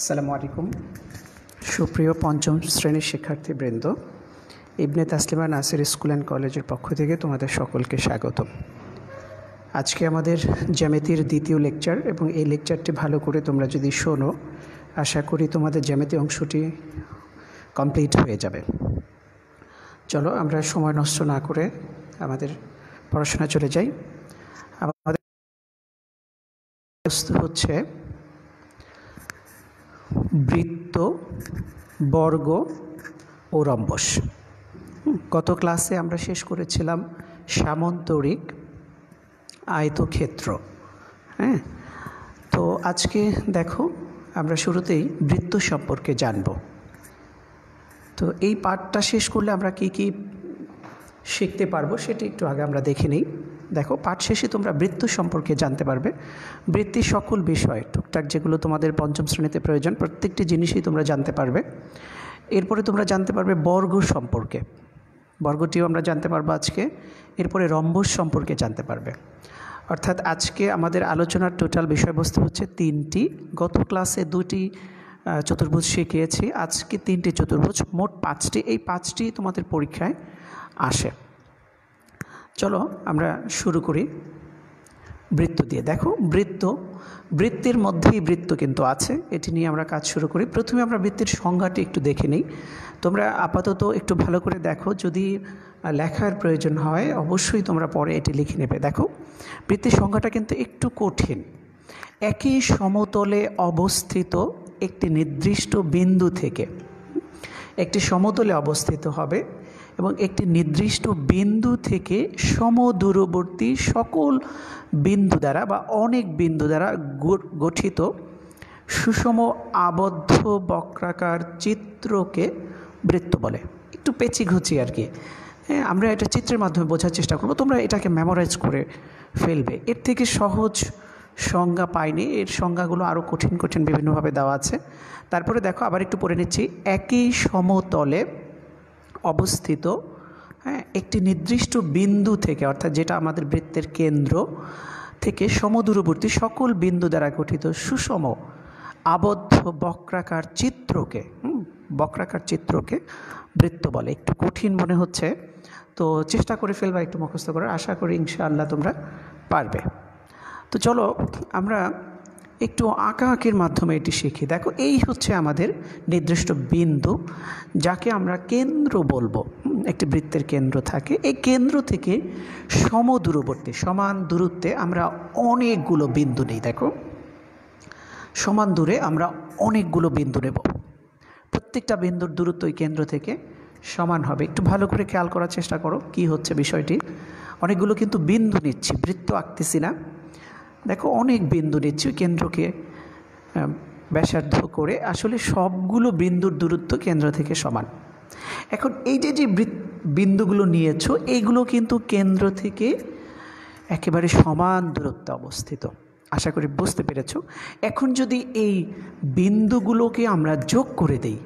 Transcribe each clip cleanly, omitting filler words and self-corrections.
আসসালামু আলাইকুম সুপ্রিয় পঞ্চম শ্রেণীর শিক্ষার্থীবৃন্দ, ইবনে তাসলিমা নাসির স্কুল অ্যান্ড কলেজের পক্ষ থেকে তোমাদের সকলকে স্বাগতম। আজকে আমাদের জ্যামিতির দ্বিতীয় লেকচার এবং এই লেকচারটি ভালো করে তোমরা যদি শোনো, আশা করি তোমাদের জ্যামিতি অংশটি কমপ্লিট হয়ে যাবে। চলো আমরা সময় নষ্ট না করে আমাদের পড়াশোনা চলে যাই। আমাদের হচ্ছে বৃত্ত, বর্গ ও রম্বস। গত ক্লাসে আমরা শেষ করেছিলাম সামন্তরিক, আয়তক্ষেত্র। তো আজকে দেখো আমরা শুরুতেই বৃত্ত সম্পর্কে জানব। তো এই পাঠটা শেষ করলে আমরা কি কি শিখতে পারবো সেটা একটু আগে আমরা দেখে নিই। দেখো, পাঠ শেষে তোমরা বৃত্ত সম্পর্কে জানতে পারবে। বৃত্তির সকল বিষয় টুকটাক যেগুলো তোমাদের পঞ্চম শ্রেণীতে প্রয়োজন, প্রত্যেকটি জিনিসই তোমরা জানতে পারবে। এরপরে তোমরা জানতে পারবে বর্গ সম্পর্কে, বর্গটিও আমরা জানতে পারবো আজকে। এরপরে রম্বস সম্পর্কে জানতে পারবে। অর্থাৎ আজকে আমাদের আলোচনার টোটাল বিষয়বস্তু হচ্ছে তিনটি। গত ক্লাসে দুটি চতুর্ভুজ শিখিয়েছি, আজকে তিনটি চতুর্ভুজ, মোট পাঁচটি। এই পাঁচটি তোমাদের পরীক্ষায় আসে। চলো আমরা শুরু করি বৃত্ত দিয়ে। দেখো, বৃত্তের মধ্যেই বৃত্ত কিন্তু আছে, এটি নিয়ে আমরা কাজ শুরু করি। প্রথমে আমরা বৃত্তের সংজ্ঞাটি একটু দেখে নিই। তোমরা আপাতত একটু ভালো করে দেখো, যদি লেখার প্রয়োজন হয় অবশ্যই তোমরা পরে এটি লিখে নেবে। দেখো, বৃত্তের সংজ্ঞাটা কিন্তু একটু কঠিন। একই সমতলে অবস্থিত একটি নির্দিষ্ট বিন্দু থেকে, একটি সমতলে অবস্থিত হবে এবং একটি নির্দিষ্ট বিন্দু থেকে সমদূরবর্তী সকল বিন্দু দ্বারা বা অনেক বিন্দু দ্বারা গঠিত সুষম আবদ্ধ বক্রাকার চিত্রকে বৃত্ত বলে। একটু পেঁচি ঘুচি আর কি। আমরা এটা চিত্রের মাধ্যমে বোঝার চেষ্টা করব, তোমরা এটাকে মেমোরাইজ করে ফেলবে। এর থেকে সহজ সংজ্ঞা পাইনি, এর সংজ্ঞাগুলো আরও কঠিন কঠিন বিভিন্নভাবে দেওয়া আছে। তারপরে দেখো, আবার একটু পড়ে নিচ্ছি। একই সমতলে অবস্থিত একটি নির্দিষ্ট বিন্দু থেকে, অর্থাৎ যেটা আমাদের বৃত্তের কেন্দ্র থেকে সমদূরবর্তী সকল বিন্দু দ্বারা গঠিত সুষম আবদ্ধ বক্রাকার চিত্রকে বৃত্ত বলে। একটু কঠিন মনে হচ্ছে, তো চেষ্টা করে ফেলবা একটু মুখস্থ করার। আশা করি ইনশাআল্লাহ তোমরা পারবে। তো চলো আমরা একটু আঁকাআঁকির মাধ্যমে এটি শিখি। দেখো, এই হচ্ছে আমাদের নির্দিষ্ট বিন্দু, যাকে আমরা কেন্দ্র বলবো। একটি বৃত্তের কেন্দ্র থাকে, এই কেন্দ্র থেকে সমদূরবর্তী, সমান দূরত্বে আমরা অনেকগুলো বিন্দু নিই। দেখো, সমান দূরে আমরা অনেকগুলো বিন্দু নেব। প্রত্যেকটা বিন্দুর দূরত্ব ওই কেন্দ্র থেকে সমান হবে। একটু ভালো করে খেয়াল করার চেষ্টা করো কি হচ্ছে বিষয়টি। অনেকগুলো কিন্তু বিন্দু নিচ্ছি, বৃত্ত আঁকতেছি না। দেখো, অনেক বিন্দু নিচ্ছি কেন্দ্রকে ব্যাসার্ধ করে। আসলে সবগুলো বিন্দুর দূরত্ব কেন্দ্র থেকে সমান। এখন এই যে বিন্দুগুলো নিয়েছো, এইগুলো কিন্তু কেন্দ্র থেকে একেবারে সমান দূরত্বে অবস্থিত। আশা করি বুঝতে পেরেছো। এখন যদি এই বিন্দুগুলোকে আমরা যোগ করে দিই,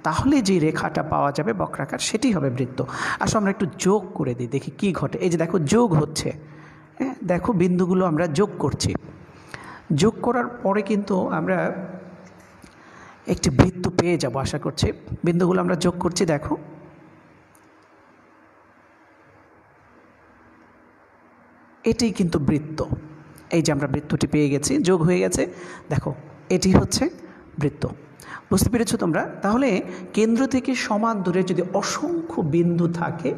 তাহলে যে রেখাটা পাওয়া যাবে বক্রাকার, সেটি হবে বৃত্ত। আসলে আমরা একটু যোগ করে দিই, দেখি কি ঘটে। এই যে দেখো, যোগ হচ্ছে। দেখো, বিন্দুগুলো আমরা যোগ করছি। যোগ করার পরে কিন্তু আমরা একটি বৃত্ত পেয়ে যাব আশা করছি। বিন্দুগুলো আমরা যোগ করছি, দেখো এটাই কিন্তু বৃত্ত। এই যে আমরা বৃত্তটি পেয়ে গেছি, যোগ হয়ে গেছে। দেখো, এটি হচ্ছে বৃত্ত। বুঝতে পেরেছো তোমরা? তাহলে কেন্দ্র থেকে সমান দূরে যদি অসংখ্য বিন্দু থাকে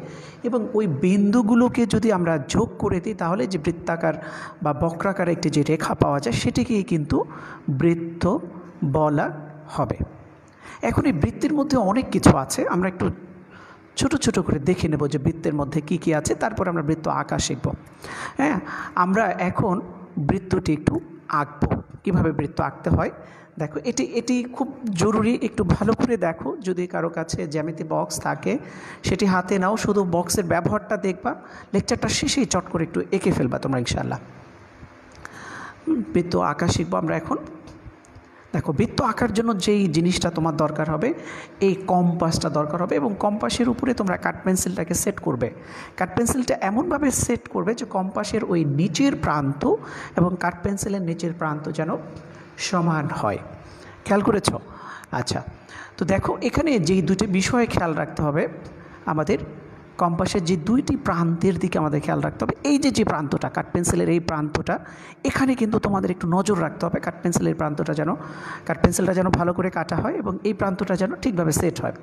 এবং ওই বিন্দুগুলোকে যদি আমরা যোগ করে দিই, তাহলে যে বৃত্তাকার বা বক্রাকার একটি যে রেখা পাওয়া যায়, সেটিকেই কিন্তু বৃত্ত বলা হবে। এখন এই বৃত্তের মধ্যে অনেক কিছু আছে, আমরা একটু ছোট ছোট করে দেখে নেব যে বৃত্তের মধ্যে কি কি আছে, তারপর আমরা বৃত্ত আঁকা শিখব। আমরা এখন বৃত্তটি একটু আঁকবো, কীভাবে বৃত্ত আঁকতে হয়। দেখো, এটি খুব জরুরি, একটু ভালো করে দেখো। যদি কারো কাছে জ্যামিতি বক্স থাকে সেটি হাতে নাও, শুধু বক্সের ব্যবহারটা দেখবা, লেকচারটা শেষেই চট করে একটু এঁকে ফেলবা তোমরা ইনশাআল্লাহ। বৃত্ত আঁকা শিখবো আমরা এখন। দেখো, বৃত্ত আঁকার জন্য যেই জিনিসটা তোমার দরকার হবে, এই কম্পাসটা দরকার হবে, এবং কম্পাসের উপরে তোমরা কাঠ পেন্সিলটাকে সেট করবে। কাঠ পেন্সিলটা এমনভাবে সেট করবে যে কম্পাসের ওই নিচের প্রান্ত এবং কাঠ পেন্সিলের নিচের প্রান্ত যেন সমান হয়। খেয়াল করেছ? আচ্ছা, তো দেখো এখানে যেই দুটি বিষয়ে খেয়াল রাখতে হবে আমাদের, কম্পাসের যে দুইটি প্রান্তের দিকে আমাদের খেয়াল রাখতে হবে। এই যে প্রান্তটা, কাঠ পেন্সিলের এই প্রান্তটা, এখানে কিন্তু তোমাদের একটু নজর রাখতে হবে কাঠ পেন্সিলটা যেন ভালো করে কাটা হয় এবং এই প্রান্তটা যেন ঠিকভাবে সেট হয়,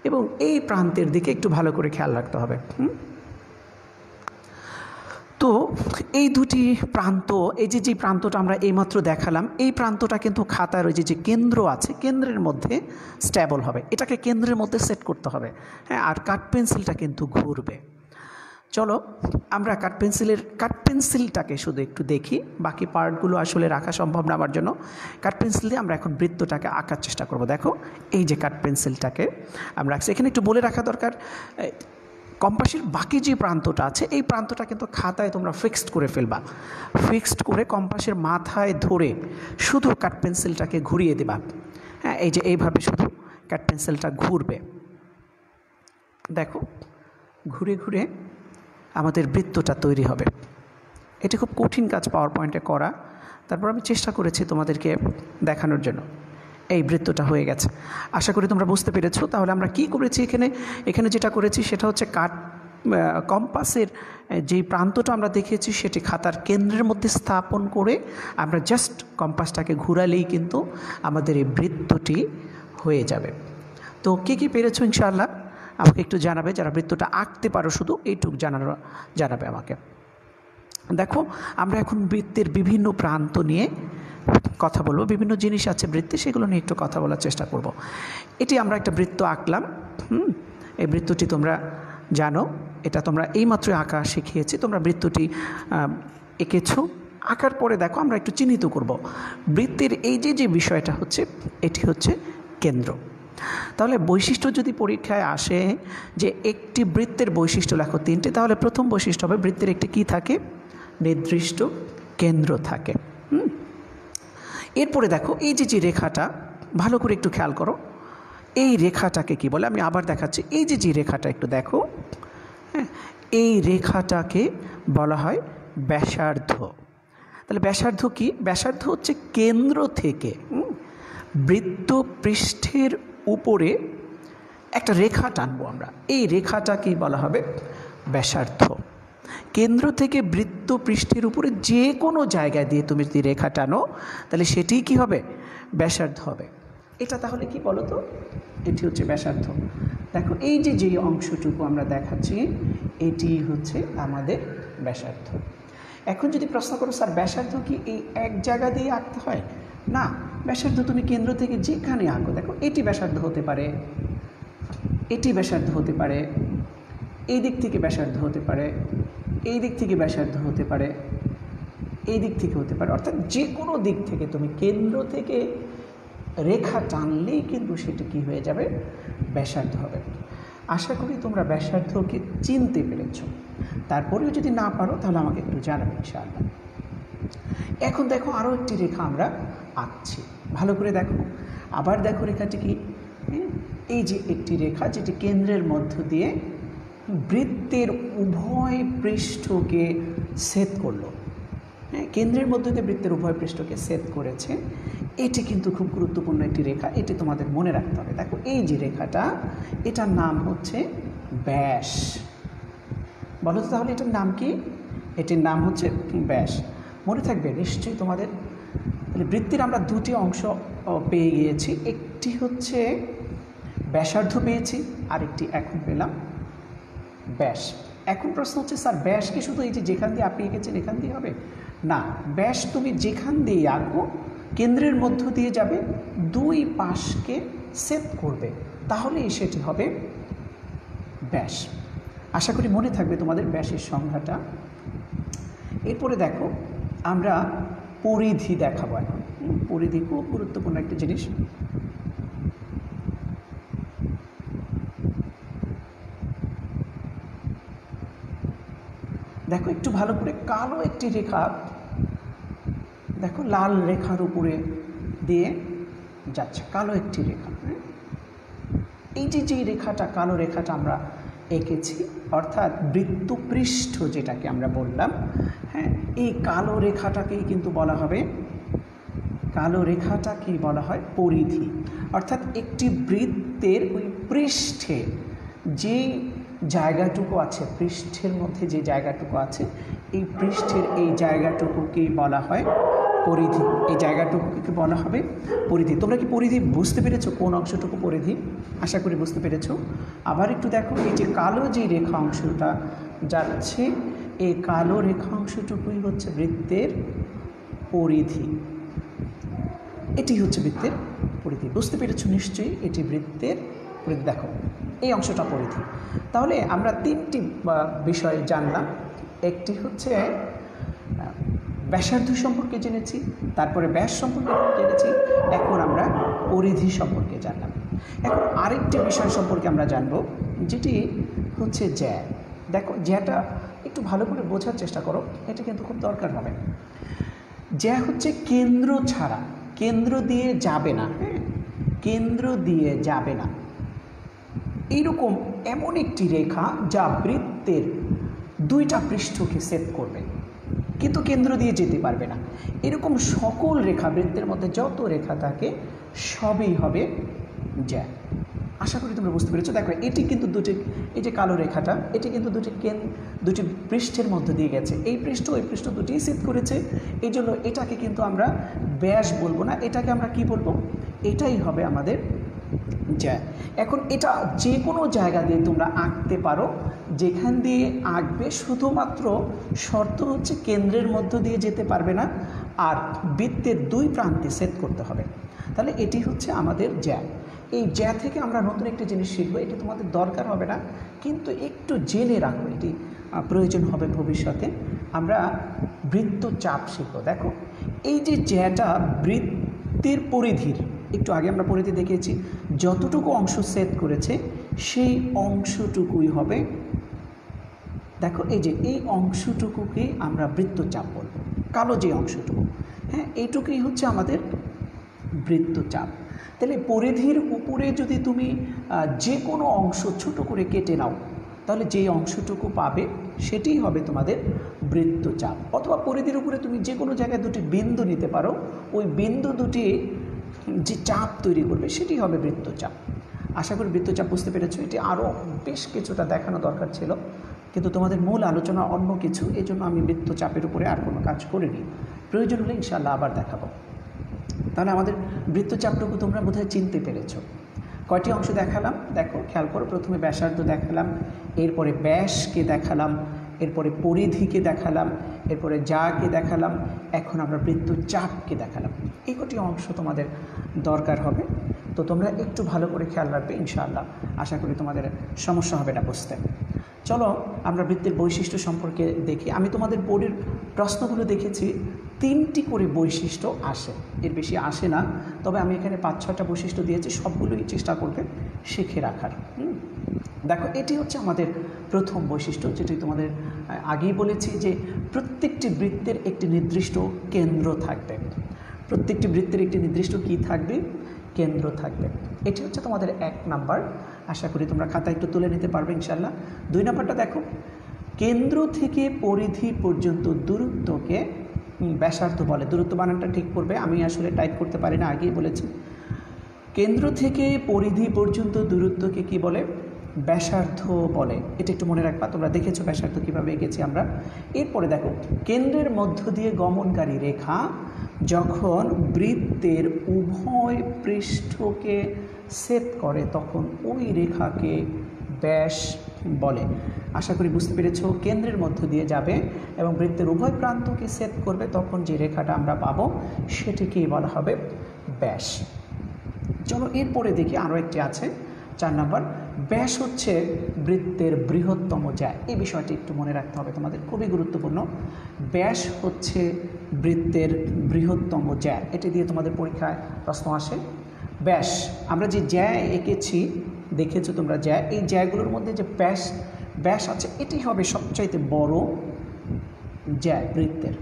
এবং এই প্রান্তের দিকে একটু ভালো করে খেয়াল রাখতে হবে। তো এই দুটি প্রান্ত, এই যে প্রান্তটা আমরা এইমাত্র দেখালাম, এই প্রান্তটা কিন্তু খাতার ওই যে কেন্দ্র আছে, কেন্দ্রের মধ্যে স্ট্যাবল হবে, এটাকে কেন্দ্রের মধ্যে সেট করতে হবে। হ্যাঁ, আর কাঠ পেন্সিলটা কিন্তু ঘুরবে। চলো আমরা কাঠ পেন্সিলটাকে শুধু একটু দেখি, বাকি পার্টগুলো আসলে রাখা সম্ভব না আমার জন্য। কাঠ পেন্সিল দিয়ে আমরা এখন বৃত্তটাকে আঁকার চেষ্টা করব। দেখো এই যে কাঠ পেন্সিলটাকে আমরা আঁকছি, এখানে একটু বলে রাখা দরকার, কম্পাসের বাকি যে প্রান্তটা আছে এই প্রান্তটা কিন্তু খাতায় তোমরা ফিক্সড করে ফেলবা, ফিক্সড করে কম্পাসের মাথায় ধরে শুধু কাঠ পেন্সিলটাকে ঘুরিয়ে দেবা। হ্যাঁ, এই যে এইভাবে শুধু কাঠ পেন্সিলটা ঘুরবে। দেখো ঘুরে ঘুরে আমাদের বৃত্তটা তৈরি হবে। এটি খুব কঠিন কাজ পাওয়ার পয়েন্টে করা, তারপর আমি চেষ্টা করেছি তোমাদেরকে দেখানোর জন্য। এই বৃত্তটা হয়ে গেছে, আশা করি তোমরা বুঝতে পেরেছো। তাহলে আমরা কি করেছি এখানে যেটা করেছি সেটা হচ্ছে কম্পাসের যেই প্রান্তটা আমরা দেখেছি সেটি খাতার কেন্দ্রের মধ্যে স্থাপন করে আমরা জাস্ট কম্পাসটাকে ঘুরালেই কিন্তু আমাদের এই বৃত্তটি হয়ে যাবে। তো কি পেরেছো ইনশাআল্লাহ আমাকে একটু জানাবে, যারা বৃত্তটা আঁকতে পারো শুধু এইটুকু জানাবে আমাকে। দেখো আমরা এখন বৃত্তের বিভিন্ন প্রান্ত নিয়ে কথা বলবো, বিভিন্ন জিনিস আছে বৃত্তে, সেগুলো নিয়ে একটু কথা বলার চেষ্টা করব। এটি আমরা একটা বৃত্ত আঁকলাম। এই বৃত্তটি তোমরা জানো, এটা তোমরা এইমাত্র আঁকা শিখিয়েছি, তোমরা বৃত্তটি এঁকেছো। আঁকার পরে দেখো আমরা একটু চিহ্নিত করব বৃত্তের এই যে বিষয়টা হচ্ছে, এটি হচ্ছে কেন্দ্র। তাহলে বৈশিষ্ট্য যদি পরীক্ষায় আসে যে একটি বৃত্তের বৈশিষ্ট্য লেখো তিনটে, তাহলে প্রথম বৈশিষ্ট্য হবে বৃত্তের একটি কি থাকে, নির্দিষ্ট কেন্দ্র থাকে। এরপরে দেখো এই যে রেখাটা, ভালো করে একটু খেয়াল করো, এই রেখাটাকে কি বলে, আমি আবার দেখাচ্ছি। এই যে রেখাটা একটু দেখো, হ্যাঁ, এই রেখাটাকে বলা হয় ব্যাসার্ধ। তাহলে ব্যাসার্ধ কি? ব্যাসার্ধ হচ্ছে কেন্দ্র থেকে বৃত্ত পৃষ্ঠের উপরে একটা রেখা টানবো আমরা, এই রেখাটাকেই বলা হবে ব্যাসার্ধ। কেন্দ্র থেকে বৃত্ত পৃষ্ঠের উপরে যে কোনো জায়গায় দিয়ে তুমি যদি রেখা টানো তাহলে সেটি কি হবে, ব্যাসার্ধ হবে। এটা তাহলে কি বলো তো, এটি হচ্ছে ব্যাসার্ধ। দেখো এই যে অংশটুকু আমরা দেখাচ্ছি এটি হচ্ছে আমাদের ব্যাসার্ধ। এখন যদি প্রশ্ন করো স্যার ব্যাসার্ধ কি এই এক জায়গা দিয়ে আঁকতে হয়? না, ব্যাসার্ধ তুমি কেন্দ্র থেকে যেখানে আঁকো, দেখো এটি ব্যাসার্ধ হতে পারে, এটি ব্যাসার্ধ হতে পারে, এই দিক থেকে ব্যাসার্ধ হতে পারে, এই দিক থেকে ব্যাসার্ধ হতে পারে, এই দিক থেকে হতে পারে, অর্থাৎ যে কোনো দিক থেকে তুমি কেন্দ্র থেকে রেখা টানলেই কিন্তু সেটি কী হয়ে যাবে, ব্যাসার্ধ হবে। আশা করি তোমরা ব্যাসার্ধকে চিনতে পেরেছ। তারপরেও যদি না পারো তাহলে আমাকে একটু জানাবে ইনশাআল্লাহ। এখন দেখো আরও একটি রেখা আমরা আঁকছি, ভালো করে দেখো। আবার দেখো রেখাটি কি, এই যে একটি রেখা যেটি কেন্দ্রের মধ্য দিয়ে বৃত্তের উভয় পৃষ্ঠকে ছেদ করলো। হ্যাঁ, কেন্দ্রের মধ্যে দিয়ে বৃত্তের উভয় পৃষ্ঠকে ছেদ করেছে। এটি কিন্তু খুব গুরুত্বপূর্ণ একটি রেখা, এটি তোমাদের মনে রাখতে হবে। দেখো এই যে রেখাটা, এটার নাম হচ্ছে ব্যাস। বলো তো তাহলে এটার নাম কি? এটির নাম হচ্ছে ব্যাস। মনে থাকবে নিশ্চয়ই তোমাদের। তাহলে বৃত্তের আমরা দুটি অংশ পেয়ে গিয়েছি, একটি হচ্ছে ব্যাসার্ধ পেয়েছি, আরেকটি এখন পেলাম ব্যাস। এখন প্রশ্ন হচ্ছে স্যার ব্যাস কি শুধু এই যে যেখান দিয়ে আপনি এঁকেছেন এখান দিয়ে হবে? না, ব্যাস তুমি যেখান দিয়ে আঁকো কেন্দ্রের মধ্য দিয়ে যাবে, দুই পাশকে ছেদ করবে, তাহলেই সেটি হবে ব্যাস। আশা করি মনে থাকবে তোমাদের ব্যাসের সংজ্ঞাটা। এরপরে দেখো আমরা পরিধি দেখাবো এখন। পরিধি খুব গুরুত্বপূর্ণ একটা জিনিস। দেখো একটু ভালো করে, কালো একটি রেখা দেখো লাল রেখার উপরে দিয়ে যাচ্ছে, কালো একটি রেখা। এই যে রেখাটা, কালো রেখাটা আমরা এঁকেছি, অর্থাৎ বৃত্তপৃষ্ঠ যেটাকে আমরা বললাম, হ্যাঁ, এই কালো রেখাটাকেই কিন্তু বলা হবে কালো রেখাটা কি বলা হয়? পরিধি। অর্থাৎ একটি বৃত্তের ওই পৃষ্ঠে যে জায়গাটুকু আছে, পৃষ্ঠের মধ্যে যে জায়গাটুকু আছে, এই পৃষ্ঠের এই জায়গাটুকুকে বলা হয় পরিধি। এই জায়গাটুকুকে বলা হবে পরিধি। তোমরা কি পরিধি বুঝতে পেরেছো? কোন অংশটুকু পরিধি? আশা করি বুঝতে পেরেছো। আবার একটু দেখো, এই যে কালো যে রেখা অংশটা যাচ্ছে, এই কালো রেখা অংশটুকুই হচ্ছে বৃত্তের পরিধি। এটি হচ্ছে বৃত্তের পরিধি। বুঝতে পেরেছো নিশ্চয়ই? এটি বৃত্তের পরিধি। দেখো এই অংশটা পরিধি। তাহলে আমরা তিনটি বিষয় জানলাম। একটি হচ্ছে ব্যাসার্ধ সম্পর্কে জেনেছি, তারপরে ব্যাস সম্পর্কে জেনেছি, এখন আমরা পরিধি সম্পর্কে জানলাম। এখন আরেকটি বিষয় সম্পর্কে আমরা জানব, যেটি হচ্ছে জ্যা। দেখো জ্যাটা একটু ভালো করে বোঝার চেষ্টা করো, এটা কিন্তু খুব দরকার হবে। জ্যা হচ্ছে কেন্দ্র ছাড়া, কেন্দ্র দিয়ে যাবে না। হ্যাঁ, কেন্দ্র দিয়ে যাবে না, এইরকম এমন একটি রেখা যা বৃত্তের দুইটা পৃষ্ঠকে ছেদ করবে, কিন্তু কেন্দ্র দিয়ে যেতে পারবে না। এরকম সকল রেখা, বৃত্তের মধ্যে যত রেখা থাকে সবই হবে জ্যা। আশা করি তোমরা বুঝতে পেরেছো। দেখো এটি কিন্তু দুটি, এই যে কালো রেখাটা, এটি কিন্তু দুটি পৃষ্ঠের মধ্যে দিয়ে গেছে। এই পৃষ্ঠ ওই পৃষ্ঠ দুটিই ছেদ করেছে, এই জন্য এটাকে কিন্তু আমরা ব্যাস বলবো না, এটাকে আমরা কি বলবো? এটাই হবে আমাদের জ্যা। এখন এটা যে কোনো জায়গা দিয়ে তোমরা আঁকতে পারো, যেখান দিয়ে আঁকবে, শুধুমাত্র শর্ত হচ্ছে কেন্দ্রের মধ্য দিয়ে যেতে পারবে না, আর বৃত্তের দুই প্রান্তে ছেদ করতে হবে। তাহলে এটি হচ্ছে আমাদের জ্যা। এই জ্যা থেকে আমরা নতুন একটি জিনিস শিখবো, এটি তোমাদের দরকার হবে না, কিন্তু একটু জেনে রাখো, এটি প্রয়োজন হবে ভবিষ্যতে। আমরা বৃত্তচাপ শিখবো। দেখো এই যে জ্যাটা বৃত্তের পরিধির, একটু আগে আমরা পরিধি দেখিয়েছি, যতটুকু অংশ ছেদ করেছে সেই অংশটুকুই হবে, দেখো এই যে এই অংশটুকুকে আমরা বৃত্তচাপ বলব, কালো যে অংশটুকু। হ্যাঁ, এইটুকুই হচ্ছে আমাদের বৃত্তচাপ। তাহলে পরিধির উপরে যদি তুমি যে কোনো অংশ ছোট করে কেটে নাও, তাহলে যেই অংশটুকু পাবে সেটিই হবে তোমাদের বৃত্তচাপ। অথবা পরিধির উপরে তুমি যে কোনো জায়গায় দুটি বিন্দু নিতে পারো, ওই বিন্দু দুটি যে চাপ তৈরি করবে সেটি হবে বৃত্তচাপ। আশা করি বৃত্তচাপ বুঝতে পেরেছো। এটি আরও বেশ কিছুটা দেখানো দরকার ছিল, কিন্তু তোমাদের মূল আলোচনা অন্য কিছু, এই জন্য আমি বৃত্তচাপের উপরে আর কোনো কাজ করিনি। প্রয়োজন হলে ইনশাআল্লাহ আবার দেখাবো। তাহলে আমাদের বৃত্তচাপটুকু তোমরা বোধহয় চিনতে পেরেছো। কয়টি অংশ দেখালাম দেখো, খেয়াল করো। প্রথমে ব্যাসার্ধ দেখালাম, এরপরে ব্যাসকে দেখালাম, এরপরে পরিধিকে দেখালাম, এরপরে জ্যাকে দেখালাম, এখন আমরা বৃত্তচাপকে দেখালাম। এই কটি অংশ তোমাদের দরকার হবে, তো তোমরা একটু ভালো করে খেয়াল রাখবে ইনশাআল্লাহ। আশা করি তোমাদের সমস্যা হবে না বুঝতে। চলো আমরা বৃত্তের বৈশিষ্ট্য সম্পর্কে দেখি। আমি তোমাদের বোর্ডের প্রশ্নগুলো দেখেছি, 3টি করে বৈশিষ্ট্য আসে, এর বেশি আসে না। তবে আমি এখানে 5-6টা বৈশিষ্ট্য দিয়েছি, সবগুলোই চেষ্টা করবে শিখে রাখার। দেখো এটি হচ্ছে আমাদের প্রথম বৈশিষ্ট্য, যেটি তোমাদের আগেই বলেছি যে প্রত্যেকটি বৃত্তের একটি নির্দিষ্ট কেন্দ্র থাকবে। প্রত্যেকটি বৃত্তের একটি নির্দিষ্ট কি থাকবে? কেন্দ্র থাকবে। এটি হচ্ছে তোমাদের 1 নাম্বার। আশা করি তোমরা খাতা একটু তুলে নিতে পারবে ইনশাআল্লাহ। 2 নাম্বারটা দেখো, কেন্দ্র থেকে পরিধি পর্যন্ত দূরত্বকে ব্যাসার্ধ বলে। দূরত্ব বানানটা ঠিক করবে, আমি আসলে টাইপ করতে পারি না, আগেই বলেছি। কেন্দ্র থেকে পরিধি পর্যন্ত দূরত্বকে কি বলে? ব্যাসার্ধ বলে। এটা একটু মনে রাখবা, তোমরা দেখেছো ব্যাসার্ধ কীভাবে এঁকেছি আমরা। এরপরে দেখো, কেন্দ্রের মধ্য দিয়ে গমনকারী রেখা যখন বৃত্তের উভয় পৃষ্ঠকে ছেদ করে তখন ওই রেখাকে ব্যাস বলে। আশা করি বুঝতে পেরেছো। কেন্দ্রের মধ্য দিয়ে যাবে এবং বৃত্তের উভয় প্রান্তকে ছেদ করবে, তখন যে রেখাটা আমরা পাবো সেটিকেই বলা হবে ব্যাস। চলো এরপরে দেখি, আরও একটি আছে 4 নাম্বার। ব্যাস হচ্ছে বৃত্তের বৃহত্তম জ্যা। এই বিষয়টি একটু মনে রাখতে হবে তোমাদের, খুবই গুরুত্বপূর্ণ। ব্যাস হচ্ছে বৃত্তের বৃহত্তম জ্যা, এটি দিয়ে তোমাদের পরীক্ষায় প্রশ্ন আসে। ব্যাস, আমরা যে জ্যা এঁকেছি দেখেছো তোমরা জ্যা, এই জ্যাগুলোর মধ্যে যে ব্যাস আছে এটি হবে সবচাইতে বড় জ্যা বৃত্তের।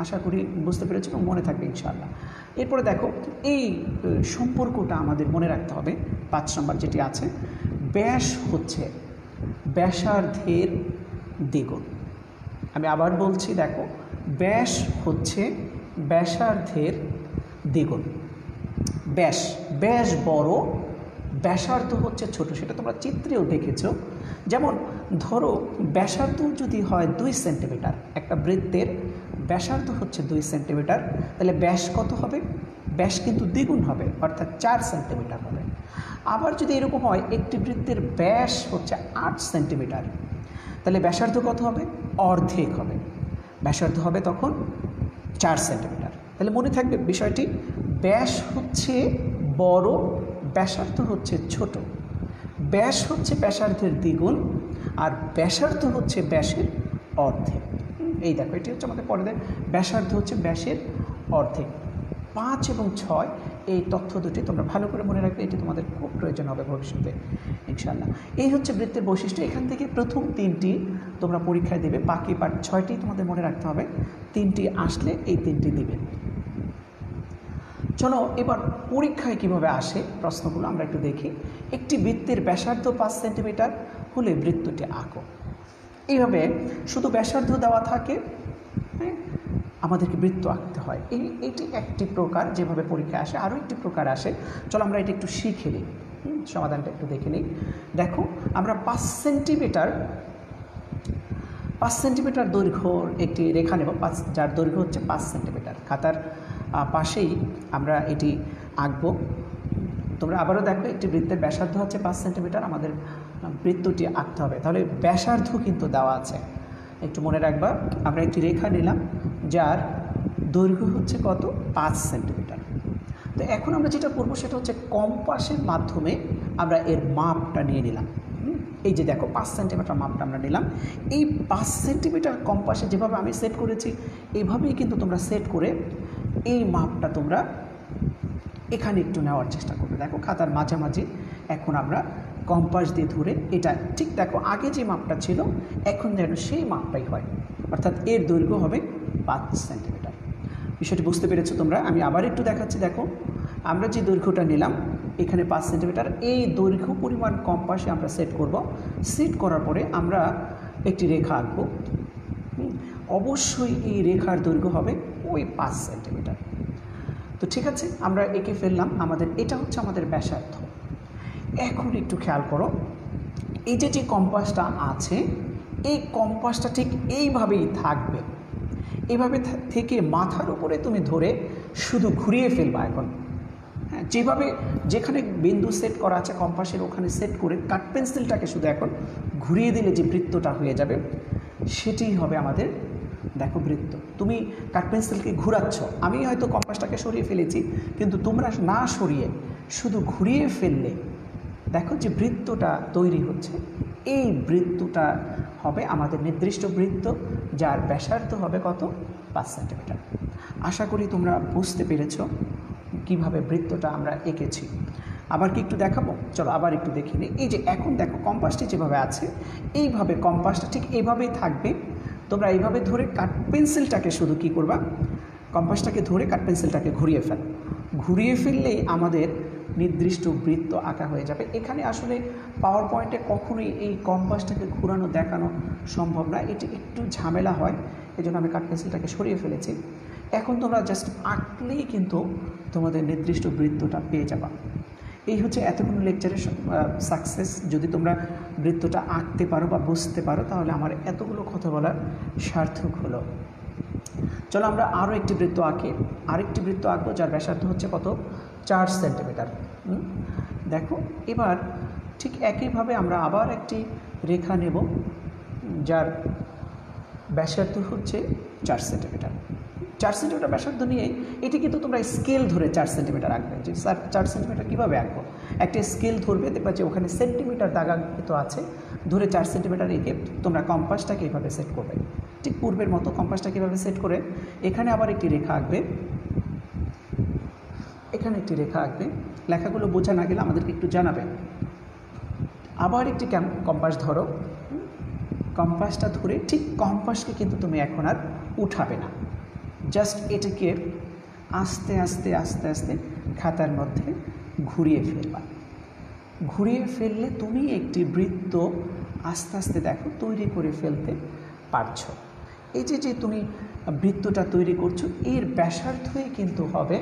আশা করি বুঝতে পেরেছো এবং মনে থাকবে ইনশাআল্লাহ। এরপরে দেখো, এই সম্পর্কটা আমাদের মনে রাখতে হবে। 5 নম্বর যেটি আছে, ব্যাস হচ্ছে ব্যাসার্ধের দ্বিগুণ। আমি আবার বলছি, দেখো ব্যাস হচ্ছে ব্যাসার্ধের দ্বিগুণ। ব্যাস, ব্যাস বড়, ব্যাসার্ধ হচ্ছে ছোট, সেটা তোমরা চিত্রেও দেখেছ। যেমন ধরো ব্যাসার্ধ যদি হয় 2 সেন্টিমিটার, একটা বৃত্তের ব্যাসার্ধ হচ্ছে 2 সেন্টিমিটার, তাহলে ব্যাস কত হবে? ব্যাস কিন্তু দ্বিগুণ হবে, অর্থাৎ 4 সেন্টিমিটার হবে। আবার যদি এরকম হয় একটি বৃত্তের ব্যাস হচ্ছে 8 সেন্টিমিটার, তাহলে ব্যাসার্ধ কত হবে? অর্ধেক হবে, ব্যাসার্ধ হবে তখন 4 সেন্টিমিটার। তাহলে মনে থাকবে বিষয়টি, ব্যাস হচ্ছে বড়, ব্যাসার্ধ হচ্ছে ছোট। ব্যাস হচ্ছে ব্যাসার্ধের দ্বিগুণ, আর ব্যাসার্ধ হচ্ছে ব্যাসের অর্ধেক। এই দেখো, এটি হচ্ছে আমাদের পরে ব্যাসার্ধ হচ্ছে ব্যাসের অর্ধেক। 5 এবং 6 এই তথ্য দুটি তোমরা ভালো করে মনে রাখবে, এটি তোমাদের খুব প্রয়োজন হবে ভবিষ্যতে ইনশাআল্লাহ। এই হচ্ছে বৃত্তের বৈশিষ্ট্য। এখান থেকে প্রথম 3টি তোমরা পরীক্ষায় দেবে, বাকি পার্ট 6টি তোমাদের মনে রাখতে হবে। 3টি আসলে এই 3টি দিবে। চলো এবার পরীক্ষায় কিভাবে আসে প্রশ্নগুলো আমরা একটু দেখি। একটি বৃত্তের ব্যাসার্ধ 5 সেন্টিমিটার হলে বৃত্তটি আঁকো। এইভাবে শুধু ব্যাসার্ধ দেওয়া থাকে, আমাদেরকে বৃত্ত আঁকতে হয়। এটি একটি প্রকার যেভাবে পরীক্ষায় আসে। আরও একটি প্রকার আসে, চলো আমরা এটা একটু শিখে নিই, সমাধানটা একটু দেখে নিই। দেখো, আমরা 5 সেন্টিমিটার দৈর্ঘ্যর একটি রেখা নেব, যার দৈর্ঘ্য হচ্ছে 5 সেন্টিমিটার। খাতার পাশেই আমরা এটি আঁকবো। তোমরা আবারও দেখো, একটি বৃত্তের ব্যাসার্ধ হচ্ছে 5 সেন্টিমিটার, আমাদের বৃত্তটি আঁকতে হবে। তাহলে ব্যাসার্ধ কিন্তু দেওয়া আছে, একটু মনে রাখবা। আমরা একটি রেখা নিলাম যার দৈর্ঘ্য হচ্ছে কত? 5 সেন্টিমিটার। তো এখন আমরা যেটা করবো সেটা হচ্ছে কম্পাসের মাধ্যমে আমরা এর মাপটা নিয়ে নিলাম। এই যে দেখো, 5 সেন্টিমিটার মাপটা আমরা নিলাম। এই 5 সেন্টিমিটার কম্পাসে যেভাবে আমি সেট করেছি, এইভাবেই কিন্তু তোমরা সেট করে এই মাপটা তোমরা এখানে একটু নেওয়ার চেষ্টা করবে। দেখো, খাতার মাঝামাঝি এখন আমরা কম্পাস দিয়ে ধরে এটা ঠিক দেখো, আগে যে মাপটা ছিল এখন যেন সেই মাপটাই হয়, অর্থাৎ এর দৈর্ঘ্য হবে 5 সেন্টিমিটার। বিষয়টি বুঝতে পেরেছো তোমরা? আমি আবার একটু দেখাচ্ছি। দেখো, আমরা যে দৈর্ঘ্যটা নিলাম এখানে 5 সেন্টিমিটার, এই দৈর্ঘ্য পরিমাণ কম্পাসে আমরা সেট করব। সেট করার পরে আমরা একটি রেখা আঁকবো। অবশ্যই এই রেখার দৈর্ঘ্য হবে ওই 5 সেন্টিমিটার। তো ঠিক আছে, আমরা এঁকে ফেললাম। এটা হচ্ছে আমাদের ব্যাসার্ধ। এখন একটু খেয়াল করো, এই যে কম্পাসটা আছে, এই কম্পাসটা ঠিক এইভাবেই থাকবে। এইভাবে থেকে মাথার উপরে তুমি ধরে শুধু ঘুরিয়ে ফেলবা। এখন হ্যাঁ, যেখানে বিন্দু সেট করা আছে কম্পাসের, ওখানে সেট করে কাট পেন্সিলটাকে শুধু এখন ঘুরিয়ে দিলে যে বৃত্তটা হয়ে যাবে, সেটিই হবে আমাদের দেখো বৃত্ত। তুমি কাট পেন্সিলকে ঘুরাচ্ছ, আমি হয়তো কম্পাসটাকে সরিয়ে ফেলেছি, কিন্তু তোমরা না সরিয়ে শুধু ঘুরিয়ে ফেললে দেখো যে বৃত্তটা তৈরি হচ্ছে। এই বৃত্তটা হবে আমাদের নির্দিষ্ট বৃত্ত, যার ব্যাসার্ধ হবে কত? 5 সেন্টিমিটার। আশা করি তোমরা বুঝতে পেরেছ কিভাবে বৃত্তটা আমরা এঁকেছি। আবার কি একটু দেখাবো? চলো আবার একটু দেখে নিই। এই যে এখন দেখো, কম্পাসটি যেভাবে আছে এইভাবে কম্পাসটা ঠিক এইভাবেই থাকবে। তোমরা এইভাবে ধরে কাট পেন্সিলটাকে শুধু কি করবা, কম্পাসটাকে ধরে কাট পেন্সিলটাকে ঘুরিয়ে ফেললেই আমাদের নির্দিষ্ট বৃত্ত আঁকা হয়ে যাবে। এখানে আসলে পাওয়ার পয়েন্টে কখনোই এই কম্পাসটাকে ঘোরানো দেখানো সম্ভব না, এটি একটু ঝামেলা হয়, এই জন্য আমি কাট পেন্সিলটাকে সরিয়ে ফেলেছি। এখন তোমরা জাস্ট আঁকলেই কিন্তু তোমাদের নির্দিষ্ট বৃত্তটা পেয়ে যাবা। এই হচ্ছে এতক্ষণ লেকচারের সাকসেস। যদি তোমরা বৃত্তটা আঁকতে পারো বা বুঝতে পারো, তাহলে আমার এতগুলো কথা বলার সার্থক হলো। চলো আমরা আরও একটি বৃত্ত আঁকি। আরেকটি বৃত্ত আঁকবো যার ব্যাসার্ধ হচ্ছে কত? 4 সেন্টিমিটার। দেখো, এবার ঠিক একইভাবে আমরা আবার একটি রেখা নেব যার ব্যাসার্ধ হচ্ছে 4 সেন্টিমিটার। 4 সেন্টিমিটার ব্যাসার্ধ নিয়ে এটি কিন্তু তোমরা স্কেল ধরে 4 সেন্টিমিটার আঁকবে। যে 4 সেন্টিমিটার কীভাবে আঁকবো, একটা স্কেল ধরবে, দেখবা যে ওখানে সেন্টিমিটার দাগাঙ্কিত আছে, ধরে 4 সেন্টিমিটার এঁকে তোমরা কম্পাসটাকে এইভাবে সেট করবে। ঠিক পূর্বের মতো কম্পাসটা কীভাবে সেট করে এখানে আবার একটি রেখা আঁকবে, এখানে একটি রেখা আঁকবে। লেখাগুলো বোঝা না গেলে আমাদেরকে একটু জানাবে। আবার একটি কম্পাস ধরো, কম্পাসটা ধরে ঠিক কম্পাসকে কিন্তু তুমি এখন আর উঠাবে না, জাস্ট এটাকে আস্তে আস্তে আস্তে আস্তে খাতার মধ্যে ঘুরিয়ে ফেলবা। ঘুরিয়ে ফেললে তুমি একটি বৃত্ত আস্তে আস্তে দেখো তৈরি করে ফেলতে পারছো। এই যে তুমি বৃত্তটা তৈরি করছো, এর ব্যাসার্ধই কিন্তু হবে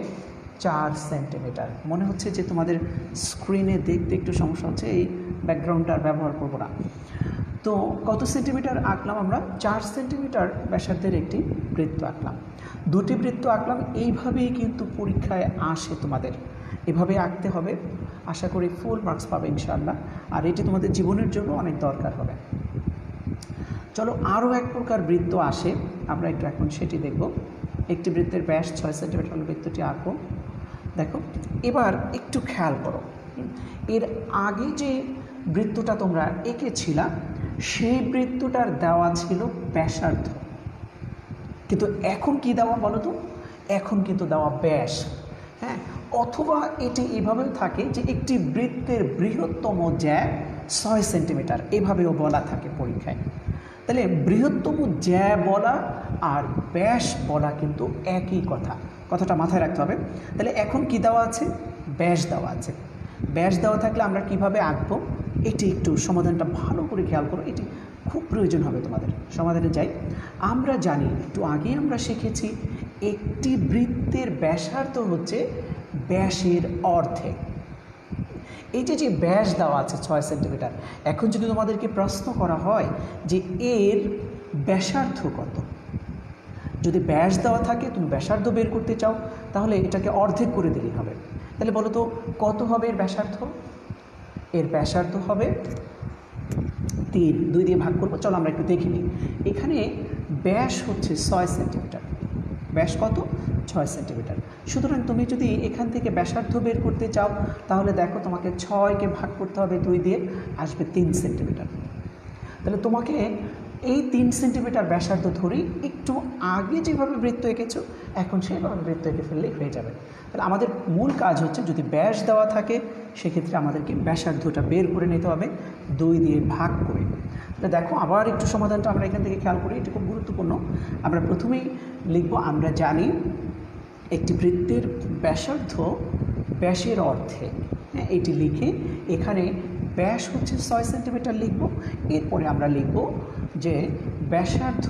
4 সেন্টিমিটার। মনে হচ্ছে যে তোমাদের স্ক্রিনে দেখতে একটু সমস্যা হচ্ছে, এই ব্যাকগ্রাউন্ডটা ব্যবহার করব না। তো কত সেন্টিমিটার আঁকলাম আমরা? 4 সেন্টিমিটার ব্যাসার্ধের একটি বৃত্ত আঁকলাম। দুটি বৃত্ত আঁকলাম, এইভাবেই কিন্তু পরীক্ষায় আসে তোমাদের, এভাবে আঁকতে হবে। আশা করি ফুল মার্কস পাবে ইনশাআল্লাহ, আর এটি তোমাদের জীবনের জন্য অনেক দরকার হবে। চলো আরও এক প্রকার বৃত্ত আসে, আমরা একটু এখন সেটি দেখব। একটি বৃত্তের ব্যাস 6 সেন্টিমিটার হলে বৃত্তটি আঁকো। দেখো এবার একটু খেয়াল করো, এর আগে যে বৃত্তটা তোমরা এঁকেছিলা সেই বৃত্তটার দেওয়া ছিল ব্যাসার্ধ, কিন্তু এখন কি দেওয়া বলো তো? এখন কিন্তু দেওয়া ব্যাস। হ্যাঁ, অথবা এটি এভাবেও থাকে যে একটি বৃত্তের বৃহত্তম জ্যা 6 সেন্টিমিটার, এভাবেও বলা থাকে পরীক্ষায়। তাহলে বৃহত্তম জ্যা বলা আর ব্যাস বলা কিন্তু একই কথা, কথাটা মাথায় রাখতে হবে। তাহলে এখন কি দেওয়া আছে? ব্যাস দেওয়া আছে। ব্যাস দেওয়া থাকলে আমরা কিভাবে আঁকবো এটি একটু সমাধানটা ভালো করে খেয়াল করো, এটি খুব প্রয়োজন হবে তোমাদের। সমাধানে যাই। আমরা জানি, একটু আগে আমরা শিখেছি, একটি বৃত্তের ব্যাসার্ধ হচ্ছে ব্যাসের অর্ধেক। এই যে ব্যাস দেওয়া আছে 6 সেন্টিমিটার, এখন যদি তোমাদেরকে প্রশ্ন করা হয় যে এর ব্যাসার্ধ কত, যদি ব্যাস দেওয়া থাকে তুমি ব্যাসার্ধ বের করতে চাও, তাহলে এটাকে অর্ধেক করে দিলেই হবে। তাহলে বলো তো কত হবে এর ব্যাসার্ধ? এর ব্যাসার্ধ হবে 3, 2 দিয়ে ভাগ করবো। চলো আমরা একটু দেখে নিই। এখানে ব্যাস হচ্ছে 6 সেন্টিমিটার, ব্যাস কত? 6 সেন্টিমিটার। সুতরাং তুমি যদি এখান থেকে ব্যাসার্ধ বের করতে চাও, তাহলে দেখো তোমাকে 6কে ভাগ করতে হবে 2 দিয়ে, আসবে 3 সেন্টিমিটার। তাহলে তোমাকে এই 3 সেন্টিমিটার ব্যাসার্ধ ধরেই একটু আগে যেভাবে বৃত্ত এঁকেছো এখন সেভাবে বৃত্ত এঁকে ফেললেই হয়ে যাবে। তাহলে আমাদের মূল কাজ হচ্ছে, যদি ব্যাস দেওয়া থাকে সেক্ষেত্রে আমাদেরকে ব্যাসার্ধটা বের করে নিতে হবে 2 দিয়ে ভাগ করে। তাহলে দেখো আবার একটু সমাধানটা আমরা এখান থেকে খেয়াল করি, এটি খুব গুরুত্বপূর্ণ। আমরা প্রথমেই লিখব, আমরা জানি একটি বৃত্তের ব্যাসার্ধ ব্যাসের অর্ধেক। হ্যাঁ, এটি লিখে এখানে ব্যাস হচ্ছে 6 সেন্টিমিটার লিখব। এরপরে আমরা লিখব যে ব্যাসার্ধ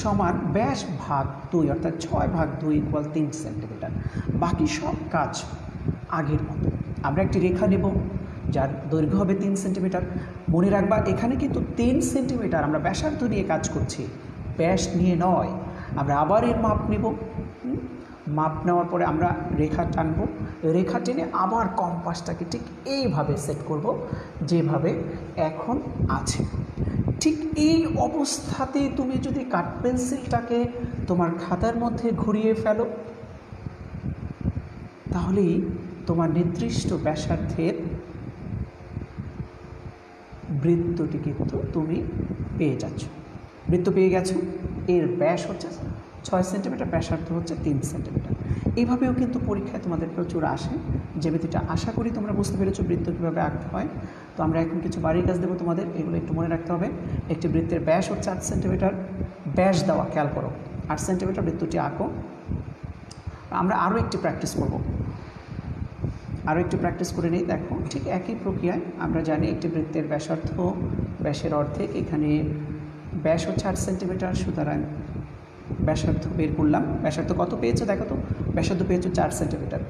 সমান ব্যাস ভাগ 2, অর্থাৎ 6/2 = 3 সেন্টিমিটার। বাকি সব কাজ আগের মতো। আমরা একটি রেখা নেব যার দৈর্ঘ্য হবে 3 সেন্টিমিটার। মনে রাখবা এখানে কিন্তু 3 সেন্টিমিটার আমরা ব্যাসার্ধ নিয়ে কাজ করছি, ব্যাস নিয়ে নয়। আমরা আবার এর মাপ নেব, মাপ নেওয়ার পরে আমরা রেখা টানব, রেখা টেনে আবার কম্পাসটাকে ঠিক এইভাবে সেট করব যেভাবে এখন আছে। ঠিক এই অবস্থাতে তুমি যদি কাঠ পেন্সিলটাকে তোমার খাতার মধ্যে ঘুরিয়ে ফেলো, তাহলেই তোমার নির্দিষ্ট ব্যাসার্ধের বৃত্তটি কিন্তু তুমি পেয়ে যাচ্ছ। বৃত্ত পেয়ে গেছো, এর ব্যাস হচ্ছে 6 সেন্টিমিটার, ব্যাসার্ধ হচ্ছে 3 সেন্টিমিটার। এইভাবেও কিন্তু পরীক্ষায় তোমাদের প্রচুর আসে। জ্যামিতিটা আশা করি তোমরা বুঝতে পেরেছো বৃত্ত কীভাবে আঁকতে হয়। তো আমরা এখন কিছু বাড়ির কাজ দেবো তোমাদের, এগুলো একটু মনে রাখতে হবে। একটি বৃত্তের ব্যাস হচ্ছে 8 সেন্টিমিটার, ব্যাস দেওয়া, খেয়াল করো 8 সেন্টিমিটার, বৃত্তটি আঁকো। আমরা আরও একটি প্র্যাকটিস করব, আরও একটু প্র্যাকটিস করে নিই। দেখো ঠিক একই প্রক্রিয়ায় আমরা জানি একটি বৃত্তের ব্যাসার্ধ ব্যাসের অর্ধেক, এখানে ব্যাস হচ্ছে 8 সেন্টিমিটার, সুতরাং ব্যাসার্ধ বের করলাম। ব্যাসার্ধ কত পেয়েছো দেখো তো? ব্যাসার্ধ পেয়েছো 4 সেন্টিমিটার।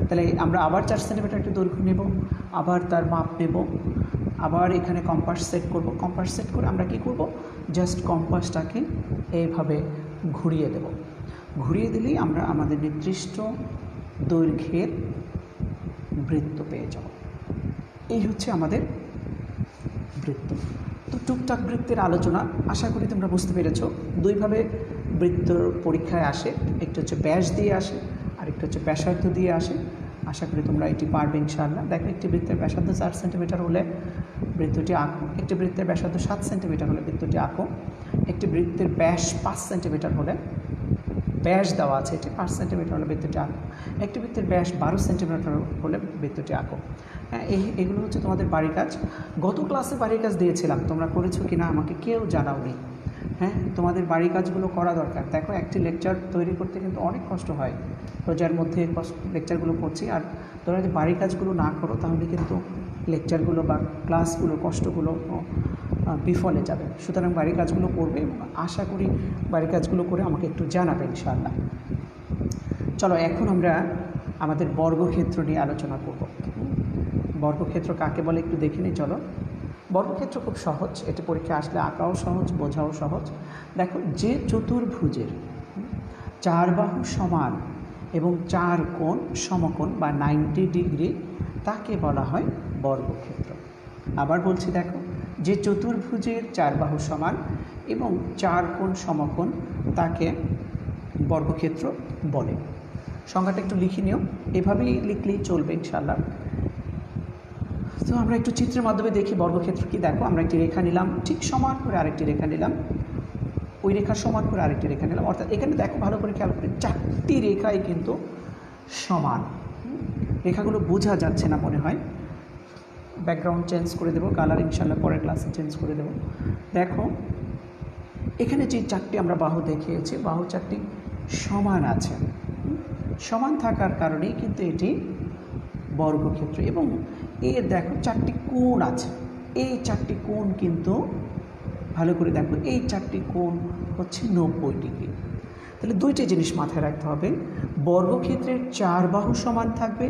তাহলে আমরা আবার 4 সেন্টিমিটার একটি দৈর্ঘ্য নেব, আবার তার মাপ নেব, আবার এখানে কম্পাস সেট করব। কম্পাস সেট করে আমরা কি করব? জাস্ট কম্পাসটাকে এইভাবে ঘুরিয়ে দেব। ঘুরিয়ে দিলেই আমরা আমাদের নির্দিষ্ট দৈর্ঘ্যের বৃত্ত পেয়ে যাব। এই হচ্ছে আমাদের বৃত্ত। তো টুকটাক বৃত্তের আলোচনা আশা করি তোমরা বুঝতে পেরেছ। দুইভাবে বৃত্ত পরীক্ষায় আসে, একটি হচ্ছে ব্যাস দিয়ে আসে, আর একটি হচ্ছে ব্যাসার্ধ দিয়ে আসে। আশা করি তোমরা এটি পারবে ইনশাআল্লাহ। দেখো একটি বৃত্তের ব্যাসার্ধ 4 সেন্টিমিটার হলে বৃত্তটি আঁকো, একটি বৃত্তের ব্যাসার্ধ 7 সেন্টিমিটার হলে বৃত্তটি আঁকো, একটি বৃত্তের ব্যাস 5 সেন্টিমিটার হলে, ব্যাস দেওয়া আছে এটি 5 সেন্টিমিটার হলে বৃত্তটি আঁকো, একটি বৃত্তের ব্যাস 12 সেন্টিমিটার হলে বৃত্তটি আঁকো। হ্যাঁ, এগুলো হচ্ছে তোমাদের বাড়ির কাজ। গত ক্লাসে বাড়ির কাজ দিয়েছিলাম, তোমরা করেছো কি না আমাকে কেউ জানাওনি। হ্যাঁ, তোমাদের বাড়ির কাজগুলো করা দরকার। দেখো একটি লেকচার তৈরি করতে কিন্তু অনেক কষ্ট হয়, রোজার মধ্যে লেকচারগুলো করছি, আর তোমরা যদি বাড়ির কাজগুলো না করো তাহলে কিন্তু লেকচারগুলো বা ক্লাসগুলো কষ্টগুলো বিফলে যাবে। সুতরাং বাড়ির কাজগুলো করবে, আশা করি বাড়ির কাজগুলো করে আমাকে একটু জানাবে ইনশাআল্লাহ। চলো এখন আমরা আমাদের বর্গক্ষেত্র নিয়ে আলোচনা করব। বর্গক্ষেত্র কাকে বলে একটু দেখে নিই। চলো, বর্গক্ষেত্র খুব সহজ, এটি পরীক্ষা আসলে আঁকাও সহজ, বোঝাও সহজ। দেখো, যে চতুর্ভুজের 4 বাহু সমান এবং 4 কোণ সমকোণ বা 90 ডিগ্রি তাকে বলা হয় বর্গক্ষেত্র। আবার বলছি, দেখো, যে চতুর্ভুজের 4 বাহু সমান এবং 4 কোণ সমকোণ তাকে বর্গক্ষেত্র বলে। সংজ্ঞাটা একটু লিখে নিও, এভাবেই লিখলেই চলবে ইনশাআল্লাহ। তো আমরা একটু চিত্রের মাধ্যমে দেখি বর্গক্ষেত্র কি। দেখো, আমরা একটি রেখা নিলাম, ঠিক সমান করে আরেকটি রেখা নিলাম, ওই রেখার সমান করে আরেকটি রেখা নিলাম। অর্থাৎ এখানে দেখো, ভালো করে খেয়াল করে, 4টি রেখাই কিন্তু সমান। রেখাগুলো বোঝা যাচ্ছে না মনে হয়, ব্যাকগ্রাউন্ড চেঞ্জ করে দেবো, কালার ইনশাআল্লাহ পরের ক্লাসে চেঞ্জ করে দেবো। দেখো, এখানে যে 4টি আমরা বাহু দেখিয়েছি, বাহু 4টি সমান আছে। সমান থাকার কারণেই কিন্তু এটি বর্গক্ষেত্র। এবং এর দেখো 4টি কোণ আছে, এই 4টি কোণ কিন্তু ভালো করে দেখো, এই 4টি কোণ হচ্ছে 90 ডিগ্রি। তাহলে 2টি জিনিস মাথায় রাখতে হবে, বর্গক্ষেত্রের 4 বাহু সমান থাকবে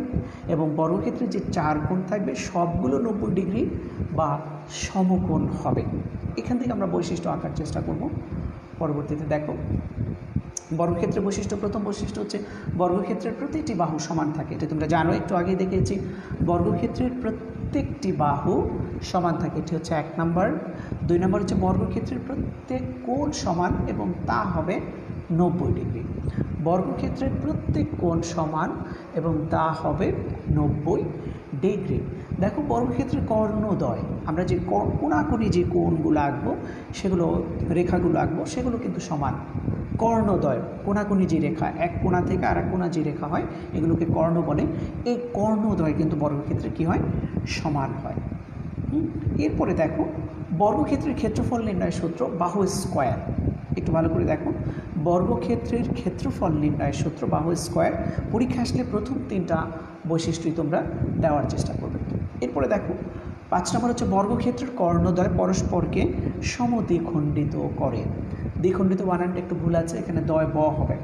এবং বর্গক্ষেত্রের যে 4 কোণ থাকবে সবগুলো 90 ডিগ্রি বা সমকোণ হবে। এখান থেকে আমরা বৈশিষ্ট্য আঁকার চেষ্টা করব পরবর্তীতে। দেখো, বর্গক্ষেত্রের বৈশিষ্ট্য, প্রথম বৈশিষ্ট্য হচ্ছে বর্গক্ষেত্রের প্রতিটি বাহু সমান থাকে। এটা তোমরা জানো, একটু আগেই দেখেছি, বর্গক্ষেত্রের প্রত্যেকটি বাহু সমান থাকে, এটি হচ্ছে 1 নাম্বার। 2 নাম্বার হচ্ছে বর্গক্ষেত্রের প্রত্যেক কোণ সমান এবং তা হবে 90 ডিগ্রি। বর্গক্ষেত্রের প্রত্যেক কোণ সমান এবং তা হবে 90 ডিগ্রি। দেখো, বর্গক্ষেত্রের কর্ণদ্বয়, আমরা যে কোণাকুণি যে কোণগুলো আঁকবো, সেগুলো রেখাগুলো আঁকবো, সেগুলো কিন্তু সমান। কর্ণদ্বয়, কোণাকুণি যে রেখা, এক কোণা থেকে আর এক কোণা যে রেখা হয়, এগুলোকে কর্ণ বলে। এই কর্ণদ্বয় কিন্তু বর্গক্ষেত্রে কী হয়, সমান হয়। এরপরে দেখো, বর্গক্ষেত্রের ক্ষেত্রফল নির্ণয় সূত্র বাহু স্কোয়ার। একটু ভালো করে দেখো, বর্গক্ষেত্রের ক্ষেত্রফল নির্ণয় সূত্র বাহু স্কোয়ার। পরীক্ষা আসলে প্রথম 3টা বৈশিষ্ট্যই তোমরা দেওয়ার চেষ্টা করবে। এরপরে দেখো, 5 নম্বর হচ্ছে বর্গক্ষেত্রের কর্ণদ্বয় পরস্পরকে সমদ্বিখণ্ডিত করে। দ্বিখণ্ডিত বানানটা একটু ভুল আছে, এখানে দ্বয় ব হবে।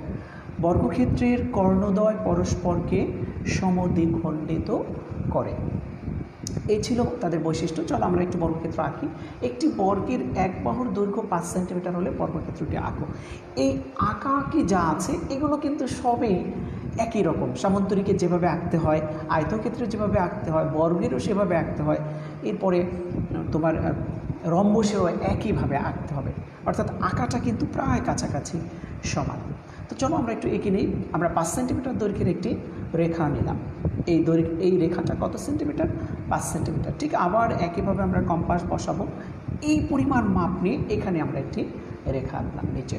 বর্গক্ষেত্রের কর্ণদ্বয় পরস্পরকে সমদ্বিখণ্ডিত করে। এই ছিল তাদের বৈশিষ্ট্য। চলো আমরা একটু বর্গক্ষেত্র আঁকি। একটি বর্গের 1 বাহুর দৈর্ঘ্য 5 সেন্টিমিটার হলে বর্গক্ষেত্রটি আঁকো। এই আঁকাআঁকি যা আছে এগুলো কিন্তু সবই একই রকম। সামান্তরিকে যেভাবে আঁকতে হয়, আয়তক্ষেত্রে যেভাবে আঁকতে হয়, বর্গেরও সেভাবে আঁকতে হয়। এরপরে তোমার রম্বসেও একইভাবে আঁকতে হবে, অর্থাৎ আঁকাটা কিন্তু প্রায় কাছাকাছি সমান। তো চলো আমরা একটু এঁকে নিই। আমরা 5 সেন্টিমিটার দৈর্ঘ্যের একটি রেখা নিলাম। এই রেখাটা কত সেন্টিমিটার, 5 সেন্টিমিটার। ঠিক আবার একইভাবে আমরা কম্পাস বসাবো, এই পরিমাণ মাপ নিয়ে এখানে আমরা একটি রেখা আঁকলাম নিচে।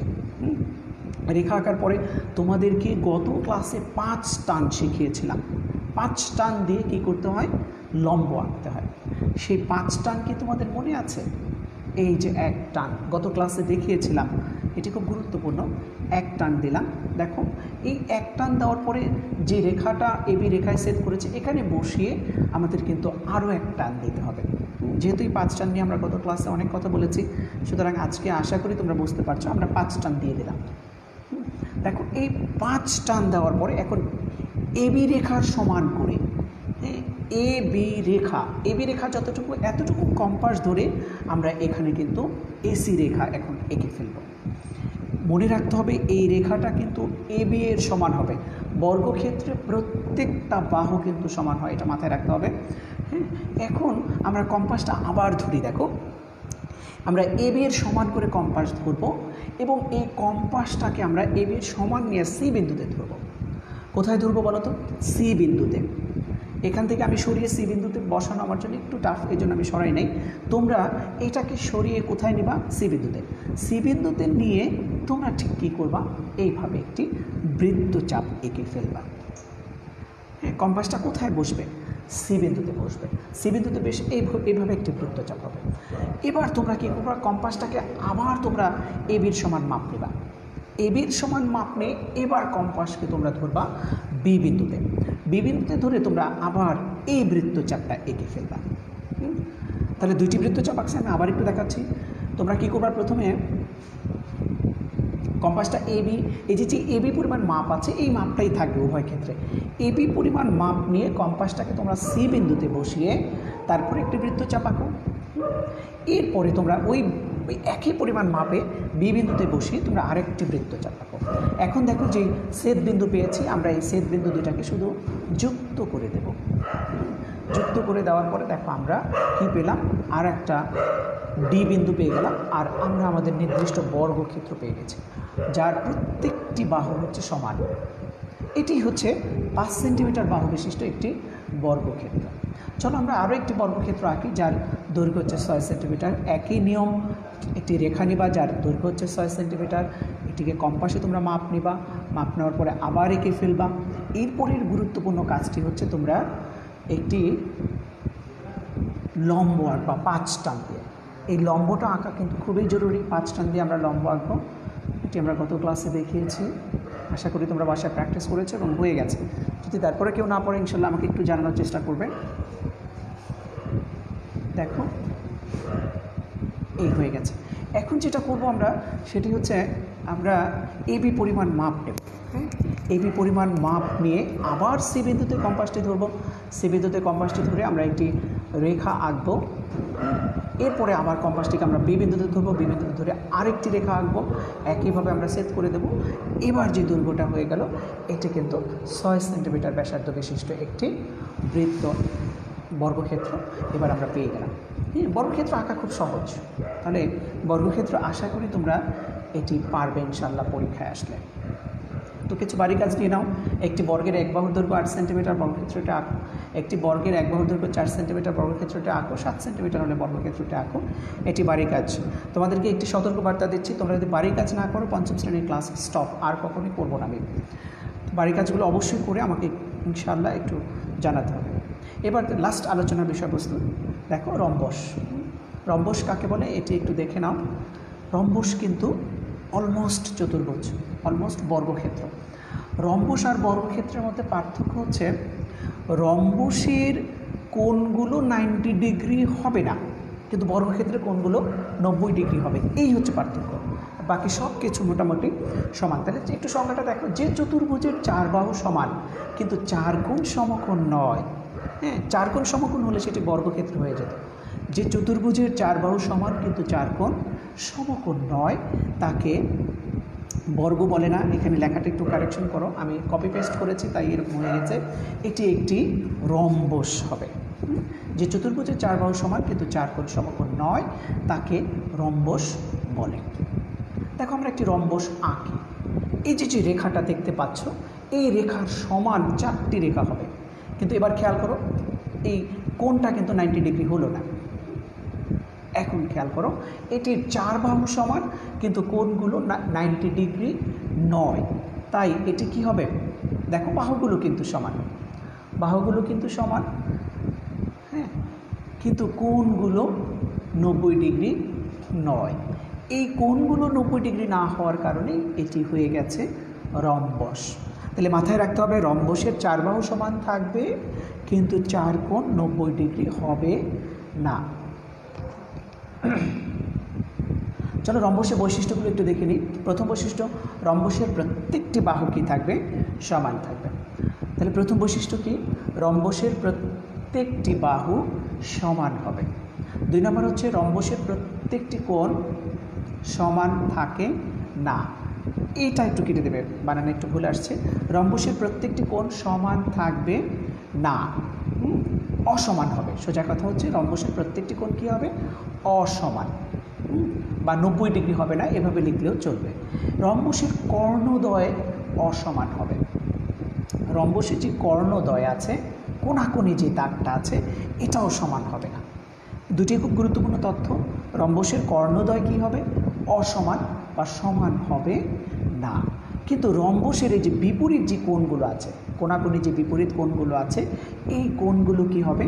রেখা আঁকার পরে তোমাদেরকে গত ক্লাসে 5 টান শিখিয়েছিলাম। 5 টান দিয়ে কী করতে হয়, লম্ব আঁকতে হয়। সেই 5 টান কি তোমাদের মনে আছে? এই যে 1 টান গত ক্লাসে দেখিয়েছিলাম, এটি খুব গুরুত্বপূর্ণ। 1 টান দিলাম। দেখো, এই 1 টান দেওয়ার পরে যে রেখাটা এবি রেখায় সেট করেছে, এখানে বসিয়ে আমাদের কিন্তু আরও 1 টান দিতে হবে। যেহেতু এই 5 টান নিয়ে আমরা গত ক্লাসে অনেক কথা বলেছি, সুতরাং আজকে আশা করি তোমরা বুঝতে পারছো। আমরা 5 টান দিয়ে দিলাম। দেখো, এই 5 টান দেওয়ার পরে এখন এবি রেখার সমান করে, এবি রেখা যতটুকু, এতটুকু কম্পাস ধরে আমরা এখানে কিন্তু এসি রেখা এখন এঁকে ফেলব। মনে রাখতে হবে, এই রেখাটা কিন্তু এবি এর সমান হবে। বর্গক্ষেত্রে প্রত্যেকটা বাহু কিন্তু সমান হয়, এটা মাথায় রাখতে হবে। হ্যাঁ, এখন আমরা কম্পাসটা আবার ধরি। দেখো, আমরা এবি এর সমান করে কম্পাস ধরব এবং এই কম্পাসটাকে আমরা এবি এর সমান নিয়ে সি বিন্দুতে ধরব। কোথায় ধরবো বলো তো? সি বিন্দুতে। এখান থেকে আমি সরিয়ে সি বিন্দুতে বসানো আমার জন্য একটু টাফ, এই জন্য আমি সরাই নাই। তোমরা এটাকে সরিয়ে কোথায় নিবা? সি বিন্দুতে। সি বিন্দুতে নিয়ে তোমরা ঠিক কী করবা, এইভাবে একটি বৃত্তচাপ এঁকে ফেলবা। হ্যাঁ, কম্পাসটা কোথায় বসবে? সি বিন্দুতে বসবে। সি বিন্দুতে বেশ এইভাবে একটি বৃত্তচাপ হবে। এবার তোমরা কী করবা, কম্পাসটাকে আবার তোমরা এবির সমান মাপ নেবা। এবির সমান মাপ নিয়ে এবার কম্পাসকে তোমরা ধরবা বি বিন্দুতে। বি বিন্দুতে ধরে তোমরা আবার এই বৃত্তচাপটা এঁকে ফেলবা। তাহলে 2টি বৃত্তচাপ আঁকছে, আমি আবার একটু দেখাচ্ছি। তোমরা কী করবা, প্রথমে কম্পাসটা এবি, এই যে এবি পরিমাণ মাপ আছে এই মাপটাই থাকবে উভয় ক্ষেত্রে। এবি পরিমাণ মাপ নিয়ে কম্পাসটাকে তোমরা সি বিন্দুতে বসিয়ে তারপরে একটি বৃত্তচাপ আঁকো। এরপরে তোমরা ওই একই পরিমাণ মাপে বি বিন্দুতে বসিয়ে তোমরা আরেকটি বৃত্তচাপ আঁকো। এখন দেখো যে ছেদ বিন্দু পেয়েছি, আমরা এই ছেদ বিন্দু দুটাকে শুধু যুক্ত করে দেব। যুক্ত করে দেওয়ার পরে দেখো আমরা কি পেলাম, আর একটা ডি বিন্দু পেয়ে গেলাম, আর আমরা আমাদের নির্দিষ্ট বর্গক্ষেত্র পেয়ে গেছি যার প্রত্যেকটি বাহু হচ্ছে সমান। এটি হচ্ছে 5 সেন্টিমিটার বাহু বিশিষ্ট একটি বর্গক্ষেত্র। চলো আমরা আরও একটি বর্গক্ষেত্র আঁকি যার দৈর্ঘ্য হচ্ছে 6 সেন্টিমিটার। একই নিয়ম, একটি রেখা নিবা যার দৈর্ঘ্য হচ্ছে 6 সেন্টিমিটার। এটিকে কম্পাসে তোমরা মাপ নিবা, মাপ নেওয়ার পরে আবার এঁকে ফেলবা। এরপরের গুরুত্বপূর্ণ কাজটি হচ্ছে তোমরা একটি লম্ব আঁকবা 5 টান দিয়ে। এই লম্বটা আঁকা কিন্তু খুবই জরুরি। 5 টান দিয়ে আমরা লম্ব আঁকবো। এটি আমরা গত ক্লাসে দেখিয়েছি, আশা করি তোমরা বাসায় প্র্যাকটিস করেছো এবং হয়ে গেছে। যদি তারপরে কেউ না পড়ে ইনশাল্লাহ আমাকে একটু জানানোর চেষ্টা করবেন। দেখো এই হয়ে গেছে। এখন যেটা করব আমরা সেটি হচ্ছে আমরা এবি পরিমাণ মাপ নেব। হ্যাঁ, এবি পরিমাণ মাপ নিয়ে আবার সি বিন্দুতে কম্পাসটি ধরবো। সি বিন্দুতে কম্পাসটি ধরে আমরা একটি রেখা আঁকবো। এরপরে আবার কম্পাসটিকে আমরা বি বিন্দুতে ধরবো, বি বিন্দুতে ধরে আরেকটি রেখা আঁকবো। একইভাবে আমরা সেট করে দেব। এবার যে দৈর্ঘ্যটা হয়ে গেল এটি কিন্তু 6 সেন্টিমিটার ব্যাসার্ধ বিশিষ্ট একটি বৃত্ত বর্গক্ষেত্র এবার আমরা পেয়ে গেলাম। বর্গক্ষেত্র আঁকা খুব সহজ। তাহলে বর্গক্ষেত্র আশা করি তোমরা এটি পারবে ইনশাল্লাহ পরীক্ষায় আসলে। তো কিছু বাড়ি কাজ নিয়ে নাও। একটি বর্গের এক বাহুর দৈর্ঘ্য 8 সেন্টিমিটার বর্গক্ষেত্রটা আঁকো। একটি বর্গের এক বাহুর দৈর্ঘ্য 4 সেন্টিমিটার বর্গক্ষেত্রটা আঁকো। 7 সেন্টিমিটার হলে বর্গক্ষেত্রটা আঁকো। এটি বাড়ি কাজ। তোমাদেরকে একটি সতর্কবার্তা দিচ্ছি, তোমরা যদি বাড়ি কাজ না করো 5ম শ্রেণীর ক্লাস স্টপ, আর কখনোই করবো না আমি। বাড়ি কাজগুলো অবশ্যই করে আমাকে ইনশাল্লাহ একটু জানাতে হবে। এবার লাস্ট আলোচনার বিষয়বস্তু দেখো, রম্বস। রম্বস কাকে বলে এটি একটু দেখে নাও। রম্বস কিন্তু অলমোস্ট চতুর্ভুজ, অলমোস্ট বর্গক্ষেত্র। রম্বস আর বর্গক্ষেত্রের মধ্যে পার্থক্য হচ্ছে রম্বসের কোণগুলো 90 ডিগ্রি হবে না, কিন্তু বর্গক্ষেত্রের কোণগুলো 90 ডিগ্রি হবে। এই হচ্ছে পার্থক্য, বাকি সব কিছু মোটামুটি সমান। তাহলে একটু সংখ্যাটা দেখো, যে চতুর্ভুজের 4 বাহু সমান কিন্তু 4 কোণ সমকোণ নয়। হ্যাঁ, 4 কোণ সমকোণ হলে সেটি বর্গক্ষেত্র হয়ে যেত। যে চতুর্ভুজের 4 বাহু সমান কিন্তু 4 কোণ সমকোণ নয় তাকে বর্গ বলে না। এখানে লেখাটা একটু কারেকশন করো, আমি কপি পেস্ট করেছি তাই এরকম হয়ে গেছে। এটি একটি রম্বস হবে। যে চতুর্ভুজের 4 বাহু সমান কিন্তু 4 কোণ সমকোণ নয় তাকে রম্বস বলে। দেখো আমরা একটি রম্বস আঁকি। এই যে রেখাটা দেখতে পাচ্ছ, এই রেখার সমান 4টি রেখা হবে। কিন্তু এবার খেয়াল করো, এই কোণটা কিন্তু 90 ডিগ্রি হলো না। এখন খেয়াল করো, এটির 4 বাহু সমান কিন্তু কোণগুলো 90 ডিগ্রি নয়। তাই এটি কি হবে, দেখো বাহুগুলো কিন্তু সমান, বাহুগুলো কিন্তু সমান। হ্যাঁ, কিন্তু কোণগুলো 90 ডিগ্রি নয়। এই কোণগুলো 90 ডিগ্রি না হওয়ার কারণে এটি হয়ে গেছে রম্বস। তাহলে মাথায় রাখতে হবে, রম্বসের 4 বাহু সমান থাকবে কিন্তু 4 কোণ 90 ডিগ্রি হবে না। চলো রম্বসের বৈশিষ্ট্যগুলো একটু দেখে নিই। প্রথম বৈশিষ্ট্য, রম্বসের প্রত্যেকটি বাহু কি থাকবে, সমান থাকবে। তাহলে প্রথম বৈশিষ্ট্য কি, রম্বসের প্রত্যেকটি বাহু সমান হবে। 2 নম্বর হচ্ছে রম্বসের প্রত্যেকটি কোণ সমান থাকে না। এইটা একটু কেটে দেবে, বানানো একটু ভুল আসছে। রম্বসের প্রত্যেকটি কোণ সমান থাকবে না, অসমান হবে। সোজা কথা হচ্ছে রম্বসের প্রত্যেকটি কোণ কী হবে, অসমান, বা 90 ডিগ্রি হবে না, এভাবে লিখলেও চলবে। রম্বসের কর্ণদ্বয় অসমান হবে। রম্বসের যে কর্ণদ্বয় আছে, কোণাকোণি যে দাগটা আছে, এটাও সমান হবে না। দুটি খুব গুরুত্বপূর্ণ তথ্য। রম্বসের কর্ণদ্বয় কী হবে, অসমান বা সমান হবে না। কিন্তু রম্বসের এই যে বিপরীত যে কোণগুলো আছে, কোণাকোণি যে বিপরীত কোণগুলো আছে, এই কোণগুলো কি হবে,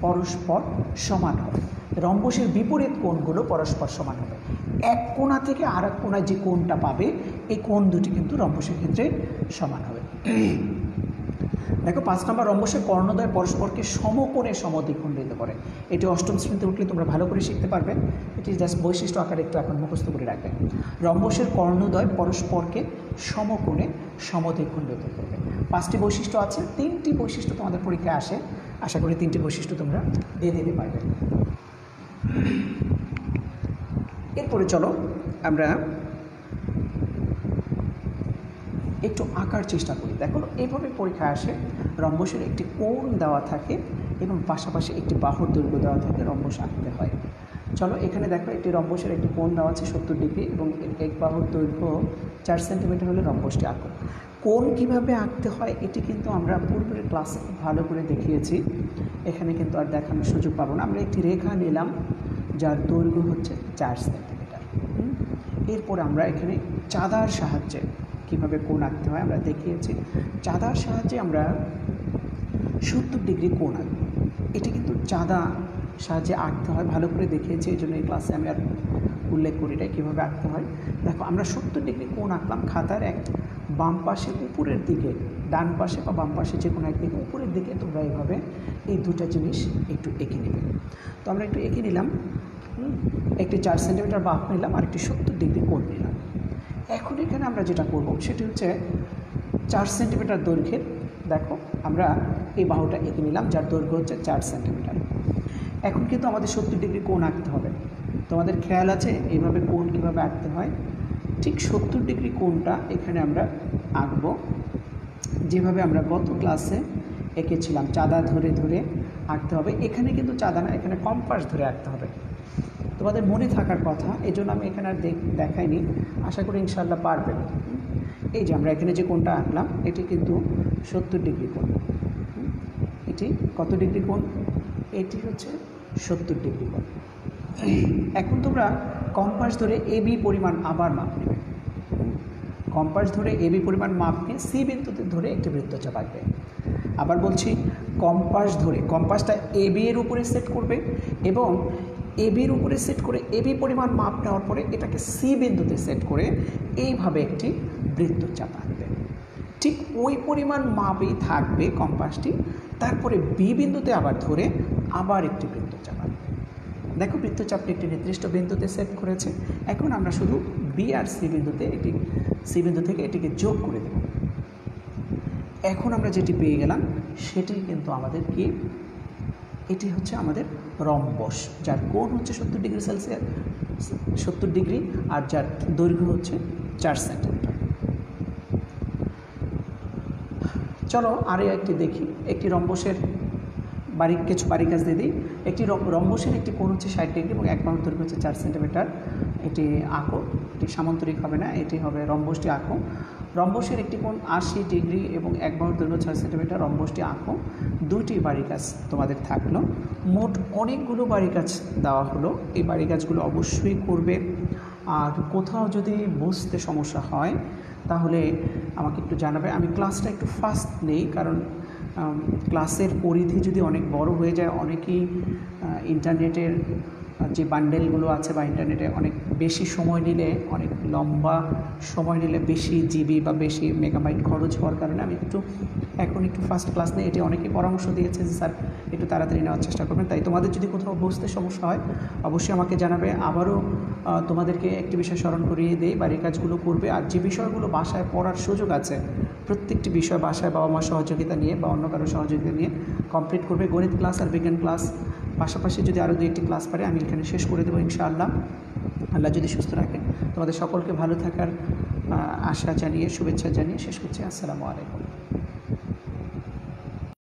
পরস্পর সমান হবে। রম্বসের বিপরীত কোণগুলো পরস্পর সমান হবে। এক কোণা থেকে আর এক কোণায় যে কোণটা পাবে, এই কোণ দুটি কিন্তু রম্বসের ক্ষেত্রে সমান হবে। দেখো 5 নম্বর রম্বসের কর্ণদ্বয় পরস্পরকে সমকোণে সমদ্বিখণ্ডিত করে। এটি অষ্টম শ্রেণীতে উঠলে তোমরা ভালো করে শিখতে পারবে। এটি জাস্ট বৈশিষ্ট্য আকারে একটু এখন মুখস্থ করে রাখবে। রম্বসের কর্ণদ্বয় পরস্পরকে সমকোণে সমদ্বিখণ্ডিত করবে। 5টি বৈশিষ্ট্য আছে, 3টি বৈশিষ্ট্য তোমাদের পরীক্ষায় আসে। আশা করি 3টি বৈশিষ্ট্য তোমরা দিয়ে দিতে পারবে। এরপরে চলো আমরা একটু আঁকার চেষ্টা করি। দেখো এইভাবে পরীক্ষা আসে, রম্বসের একটি কোণ দেওয়া থাকে এবং পাশাপাশি একটি বাহুর দৈর্ঘ্য দেওয়া থাকে, রম্বস আঁকতে হয়। চলো এখানে দেখো একটি রম্বসের একটি কোণ দেওয়া আছে 70 ডিগ্রি এবং এক বাহুর দৈর্ঘ্য 4 সেন্টিমিটার হলে রম্বসটি আঁকো। কোণ কীভাবে আঁকতে হয় এটি কিন্তু আমরা পূর্বের ক্লাসে ভালো করে দেখিয়েছি, এখানে কিন্তু আর দেখানোর সুযোগ পাবো না। আমরা একটি রেখা নিলাম যার দৈর্ঘ্য হচ্ছে 4 সেন্টিমিটার। এরপর আমরা এখানে চাঁদার সাহায্যে কীভাবে কোণ আঁকতে হয় আমরা দেখিয়েছি। চাঁদার সাহায্যে আমরা 70 ডিগ্রি কোণ আঁকব। এটি কিন্তু চাঁদা সাহায্যে আঁকতে হয়, ভালো করে দেখিয়েছি, এই জন্য এই ক্লাসে আমি আর উল্লেখ করি না কীভাবে আঁকতে হয়। দেখো আমরা 70 ডিগ্রি কোণ আঁকলাম। খাতার এক বাম পাশে উপরের দিকে, ডান পাশে বা বাম পাশে যে কোনো একদিকে উপরের দিকে তোমরা এইভাবে এই দুটা জিনিস একটু এঁকে নেবে। তো আমরা একটু এঁকে নিলাম, একটি 4 সেন্টিমিটার বাঁক নিলাম আর একটি 70 ডিগ্রি কোণ নিলাম। এখন এখানে আমরা যেটা করব সেটি হচ্ছে 4 সেন্টিমিটার দৈর্ঘ্যের, দেখো আমরা এই বাহুটা এঁকে নিলাম যার দৈর্ঘ্য হচ্ছে 4 সেন্টিমিটার। এখন কিন্তু আমাদের 70 ডিগ্রি কোণ আঁকতে হবে। তোমাদের খেয়াল আছে এইভাবে কোণ কীভাবে আঁকতে হয়? ঠিক 70 ডিগ্রি কোণটা এখানে আমরা আঁকবো যেভাবে আমরা গত ক্লাসে এঁকেছিলাম, চাঁদা ধরে ধরে আঁকতে হবে। এখানে কিন্তু চাঁদা না, এখানে কম্পাস ধরে আঁকতে হবে। তোমাদের মনে থাকার কথা, এই জন্য আমি এখানে আর দেখাইনি, আশা করি ইনশাআল্লাহ পারবে। এই যে আমরা এখানে যে কোণটা আঁকলাম এটি কিন্তু 70 ডিগ্রি কোণ। এটি কত ডিগ্রি কোণ? এটি হচ্ছে 70 ডিগ্রি কোণ। এখন তোমরা কম্পাস ধরে এবি পরিমাণ আবার মাপ নেবে। কম্পাস ধরে এবি পরিমাণ মাপ নিয়ে সি বিন্দুতে ধরে একটি বৃত্তচাপ আঁকবে। আবার বলছি, কম্পাস ধরে, কম্পাসটা এবি এর উপরে সেট করবে এবং এবির উপরে সেট করে এবি পরিমাণ মাপ নেওয়ার পরে এটাকে সি বিন্দুতে সেট করে এইভাবে একটি বৃত্তচাপ আঁকবে। ঠিক ওই পরিমাণ মাপই থাকবে কম্পাসটি, তারপরে বি বিন্দুতে আবার ধরে আবার একটি বৃত্তচাপ আঁকবে। দেখো বৃত্তচাপটি একটি নির্দিষ্ট বিন্দুতে সেট করেছে। এখন আমরা শুধু বি আর সি বিন্দুতে সি বিন্দু থেকে এটিকে যোগ করে দেব। এখন আমরা যেটি পেয়ে গেলাম সেটি কিন্তু আমাদের কি, এটি হচ্ছে আমাদের রম্বস, যার কোণ হচ্ছে 70 ডিগ্রি সেলসিয়াস, 70 ডিগ্রি, আর যার দৈর্ঘ্য হচ্ছে 4 সেন্টিমিটার। চলো আরও একটি দেখি। একটি রম্বসের কিছু বাড়ি কাজ দিয়ে দিই। একটি রম্বসের একটি কোণ হচ্ছে 60 ডিগ্রি এবং এক বাহুর দৈর্ঘ্য হচ্ছে 4 সেন্টিমিটার। এটি আঁকো, এটি সামান্তরিক হবে না, এটি হবে রম্বসটি আঁকো। রম্বসের একটি কোণ 80 ডিগ্রি এবং এক বাহুর দৈর্ঘ্য 6 সেন্টিমিটার, রম্বসটি আঁকো। 2টি বাড়ি কাজ তোমাদের থাকলো। মোট অনেকগুলো বাড়ি কাজ দেওয়া হলো, এই বাড়ি কাজগুলো অবশ্যই করবে। আর কোথাও যদি বুঝতে সমস্যা হয় তাহলে আমাকে একটু জানাবে। আমি ক্লাসটা একটু ফাস্ট নেই, কারণ ক্লাসের পরিধি যদি অনেক বড় হয়ে যায়, অনেকেই ইন্টারনেটের যে বান্ডেলগুলো আছে বা ইন্টারনেটে অনেক বেশি সময় নিলে, অনেক লম্বা সময় নিলে বেশি জিবি বা বেশি মেগাবাইট খরচ হওয়ার কারণে আমি এখন একটু ফার্স্ট ক্লাস নেই। এটি অনেকেই পরামর্শ দিয়েছে যে স্যার একটু তাড়াতাড়ি নেওয়ার চেষ্টা করবেন। তাই তোমাদের যদি কোথাও বুঝতে সমস্যা হয় অবশ্যই আমাকে জানাবে। আবারও তোমাদেরকে একটি বিষয় স্মরণ করিয়ে দিই, বাড়ির কাজগুলো করবে। আর যে বিষয়গুলো বাসায় পড়ার সুযোগ আছে প্রত্যেকটি বিষয় বাসায় বাবা মার সহযোগিতা নিয়ে বা অন্য কারো সহযোগিতা নিয়ে কমপ্লিট করবে। গণিত ক্লাস আর বিজ্ঞান ক্লাস পাশাপাশি যদি আরও 2-1টি ক্লাস পারে আমি এখানে শেষ করে দেবো ইনশাআল্লাহ, আল্লাহ যদি সুস্থ রাখেন। তোমাদের সকলকে ভালো থাকার আশা জানিয়ে, শুভেচ্ছা জানিয়ে শেষ করছি। আসসালামু আলাইকুম।